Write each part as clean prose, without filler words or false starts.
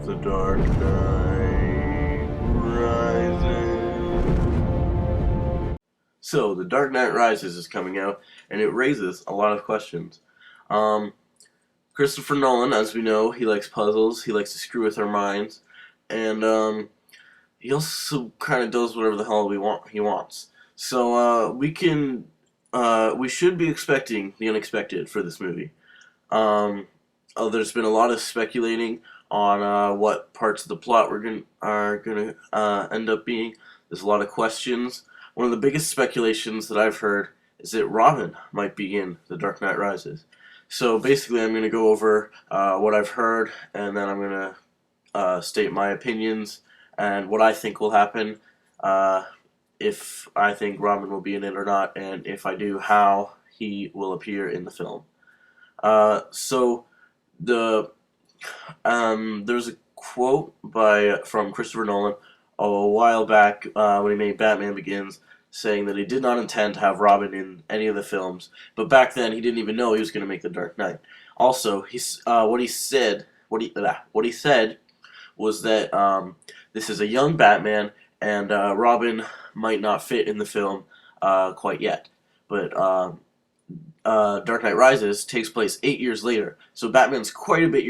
The Dark Knight Rises. So, The Dark Knight Rises is coming out, and it raises a lot of questions. Um, Christopher Nolan, as we know, he likes puzzles, he likes to screw with our minds, and he also kind of does whatever the hell he wants. So, we should be expecting the unexpected for this movie. Um, there's been a lot of speculating on what parts of the plot are gonna end up being. There's a lot of questions. One of the biggest speculations that I've heard is that Robin might be in The Dark Knight Rises. So basically, I'm gonna go over what I've heard, and then I'm gonna state my opinions and what I think will happen. If I think Robin will be in it or not, and if I do, how he will appear in the film. So the there's a quote from Christopher Nolan a while back when he made Batman Begins, saying that he did not intend to have Robin in any of the films, but back then he didn't even know he was going to make The Dark Knight. Also, what he said was that this is a young Batman, and Robin might not fit in the film quite yet, but. Dark Knight Rises takes place 8 years later, so Batman's quite a bit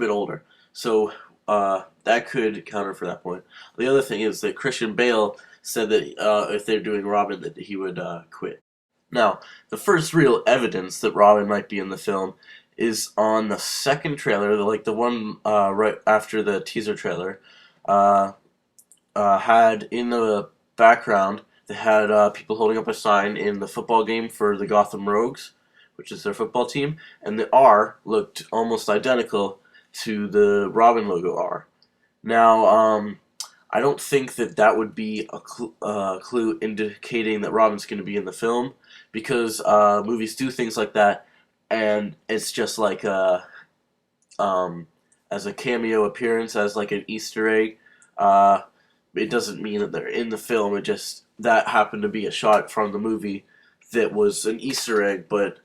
older. So that could counter for that point. The other thing is that Christian Bale said that if they're doing Robin, that he would quit. Now, the first real evidence that Robin might be in the film is on the second trailer, like the one right after the teaser trailer, had in the background. They had people holding up a sign in the football game for the Gotham Rogues, which is their football team, and the R looked almost identical to the Robin logo R. Now, I don't think that would be a clue indicating that Robin's going to be in the film, because movies do things like that, and it's just like as a cameo appearance, as like an Easter egg. It doesn't mean that they're in the film. It just that happened to be a shot from the movie that was an Easter egg, but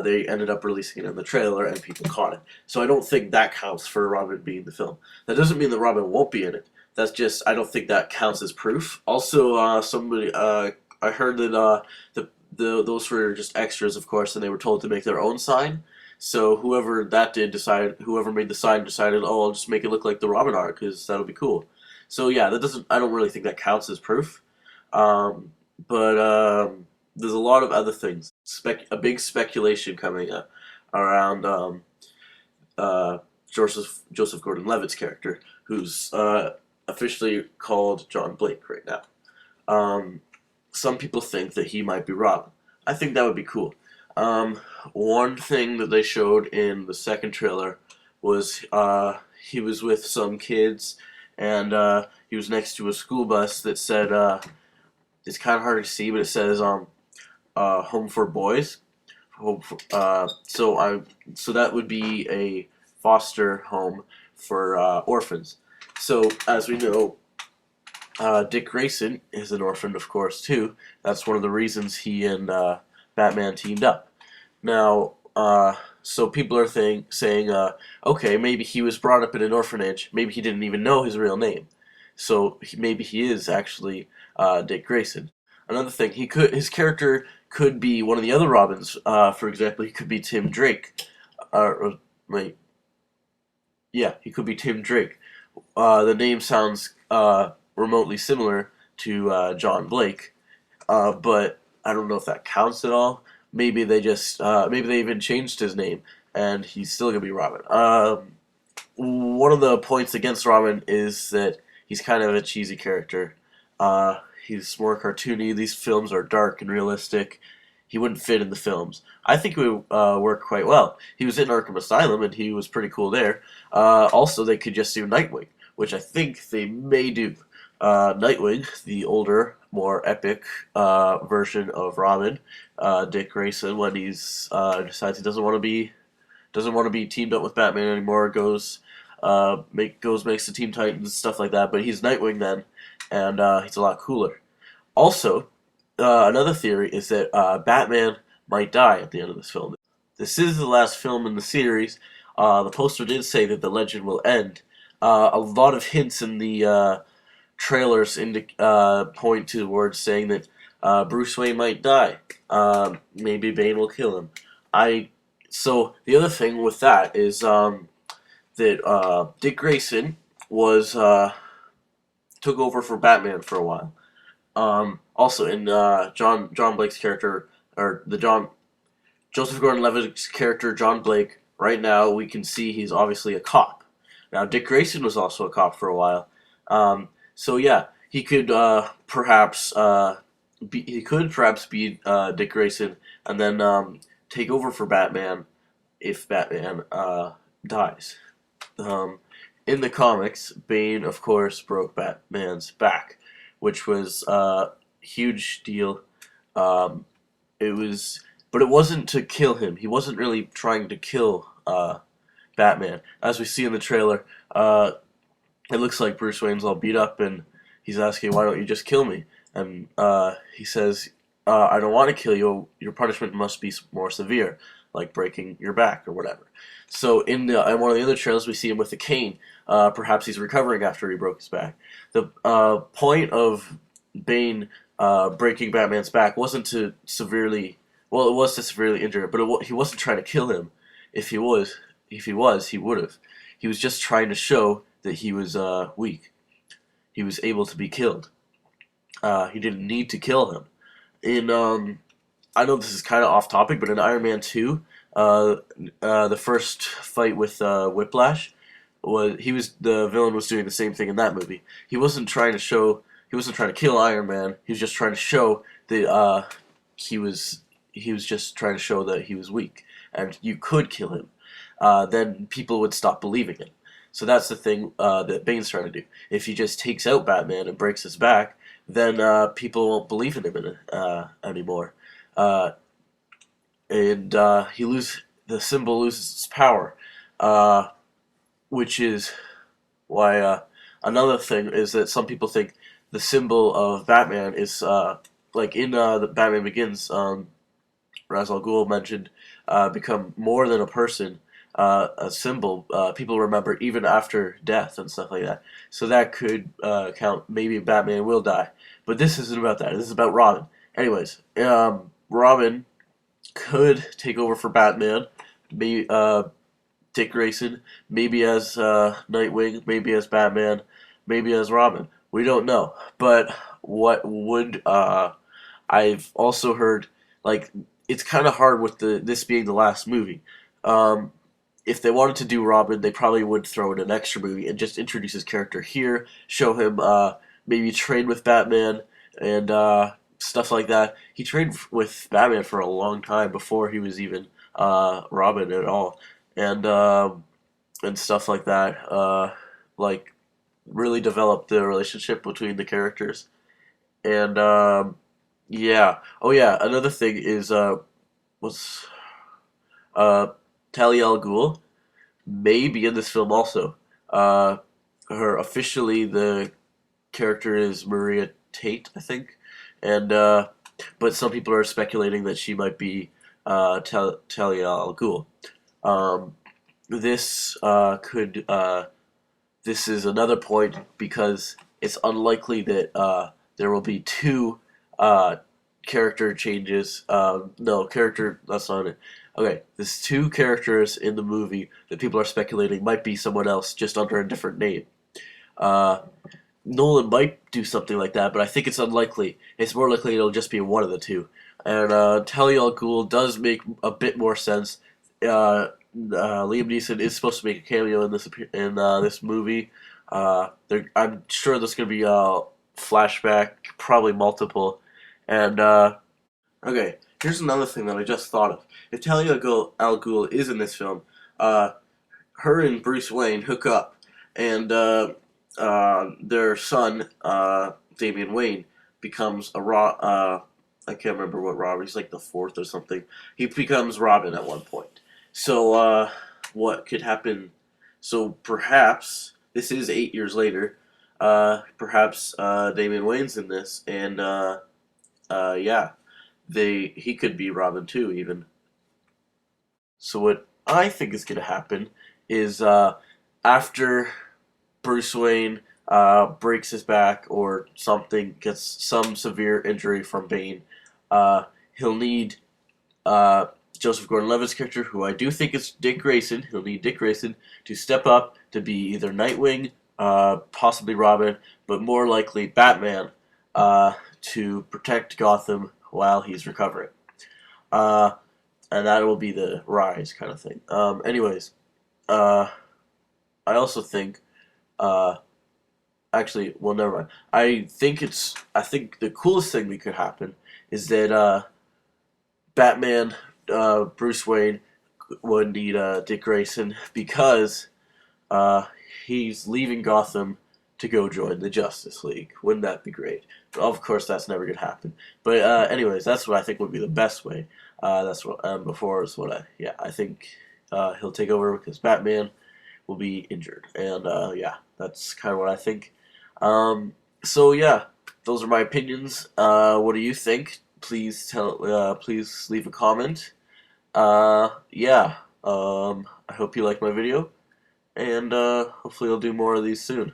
they ended up releasing it in the trailer and people caught it. So I don't think that counts for Robin being in the film. That doesn't mean that Robin won't be in it. That's just, I don't think that counts as proof. Also, I heard that those were just extras, of course, and they were told to make their own sign. So whoever made the sign decided, oh, I'll just make it look like the Robin art because that'll be cool. So yeah, I don't really think that counts as proof. But there's a lot of other things. A big speculation coming up around Joseph Gordon-Levitt's character, who's officially called John Blake right now. Some people think that he might be Robin. I think that would be cool. One thing that they showed in the second trailer was he was with some kids, and he was next to a school bus that said, it's kind of hard to see, but it says "Home for Boys." So that would be a foster home for orphans. So as we know, Dick Grayson is an orphan, of course, too. That's one of the reasons he and Batman teamed up. Now, so people are saying, okay, maybe he was brought up in an orphanage. Maybe he didn't even know his real name. So maybe he is actually Dick Grayson. Another thing, his character could be one of the other Robins. For example, he could be Tim Drake. Wait, yeah, he could be Tim Drake. The name sounds remotely similar to John Blake, but I don't know if that counts at all. Maybe they even changed his name, and he's still gonna be Robin. One of the points against Robin is that he's kind of a cheesy character. He's more cartoony. These films are dark and realistic. He wouldn't fit in the films. I think it would work quite well. He was in Arkham Asylum, and he was pretty cool there. Also, they could just do Nightwing, which I think they may do. Nightwing, the older, more epic version of Robin, Dick Grayson, when he's decides he doesn't want to be teamed up with Batman anymore, makes the Teen Titans, stuff like that. But he's Nightwing then, and he's a lot cooler. Also, another theory is that Batman might die at the end of this film. This is the last film in the series. the poster did say that the legend will end. A lot of hints in the trailers point towards saying that Bruce Wayne might die. Maybe Bane will kill him. I So the other thing with that is that Dick Grayson was took over for Batman for a while. Also, in John Blake's character, or the Joseph Gordon-Levitt's character, John Blake, right now we can see he's obviously a cop. Now, Dick Grayson was also a cop for a while. So yeah, he could perhaps be Dick Grayson and then take over for Batman if Batman dies. Um, in the comics, Bane, of course, broke Batman's back, which was a huge deal. Um, it was, but it wasn't to kill him. He wasn't really trying to kill Batman. As we see in the trailer, it looks like Bruce Wayne's all beat up, and he's asking, "Why don't you just kill me?" And he says, "I don't want to kill you. Your punishment must be more severe, like breaking your back or whatever." So in one of the other trailers, we see him with a cane. Perhaps he's recovering after he broke his back. The point of Bane breaking Batman's back wasn't to severely, well, it was to severely injure him, but he wasn't trying to kill him. If he was, he would have. He was just trying to show that he was weak. He was able to be killed. He didn't need to kill him. In I know this is kind of off topic, but in Iron Man 2, the first fight with Whiplash, the villain was doing the same thing in that movie. He wasn't trying to kill Iron Man. He was just trying to show that he was just trying to show that he was weak and you could kill him. Then people would stop believing him. So that's the thing that Bane's trying to do. If he just takes out Batman and breaks his back, then people won't believe in him anymore. Uh, and the symbol loses its power, which is why another thing is that some people think the symbol of Batman is like in the Batman Begins. Ra's al Ghul mentioned become more than a person, a symbol. People remember even after death and stuff like that. So that could count. Maybe Batman will die, but this isn't about that. This is about Robin. Anyways, Robin could take over for Batman. Maybe Dick Grayson, maybe as Nightwing, maybe as Batman, maybe as Robin. We don't know. But what would I've also heard, like, it's kind of hard with this being the last movie. Um, if they wanted to do Robin, they probably would throw in an extra movie and just introduce his character here, show him maybe train with Batman and stuff like that. He trained with Batman for a long time before he was even Robin at all, and stuff like that. Like really developed the relationship between the characters, and yeah. Oh yeah. Another thing is was uh Talia al Ghul may be in this film also. Uh, her officially the character is Maria Tate, I think, and but some people are speculating that she might be Talia al Ghul. Um, this could this is another point because it's unlikely that there will be two uh, character changes. No, character, that's not it. Okay, there's two characters in the movie that people are speculating might be someone else just under a different name. Uh, Nolan might do something like that, but I think it's unlikely. It's more likely it'll just be one of the two. And Talia al Ghul does make a bit more sense. Liam Neeson is supposed to make a cameo in this movie. I'm sure there's going to be a flashback, probably multiple. And okay, here's another thing that I just thought of. If Al Ghul is in this film, uh, her and Bruce Wayne hook up, and their son, Damian Wayne, becomes I can't remember what Robin. He's like the fourth or something. He becomes Robin at one point. So what could happen? So perhaps this is 8 years later. Perhaps Damian Wayne's in this, and yeah, he could be Robin too, even. So what I think is gonna happen is after Bruce Wayne breaks his back or something, gets some severe injury from Bane, he'll need uh, Joseph Gordon-Levitt's character, who I do think is Dick Grayson. He'll need Dick Grayson to step up to be either Nightwing, possibly Robin, but more likely Batman, to protect Gotham while he's recovering. Uh, and that will be the rise kind of thing. Anyways, uh, I also think, uh, actually, well, never mind. I think the coolest thing that could happen is that Batman, Bruce Wayne would need Dick Grayson because uh, he's leaving Gotham to go join the Justice League. Wouldn't that be great? But of course, that's never gonna happen. But anyways, that's what I think would be the best way. That's what before is what I think he'll take over because Batman will be injured, and yeah, that's kind of what I think. So yeah, those are my opinions. What do you think? Please leave a comment. Yeah. I hope you like my video, and hopefully I'll do more of these soon.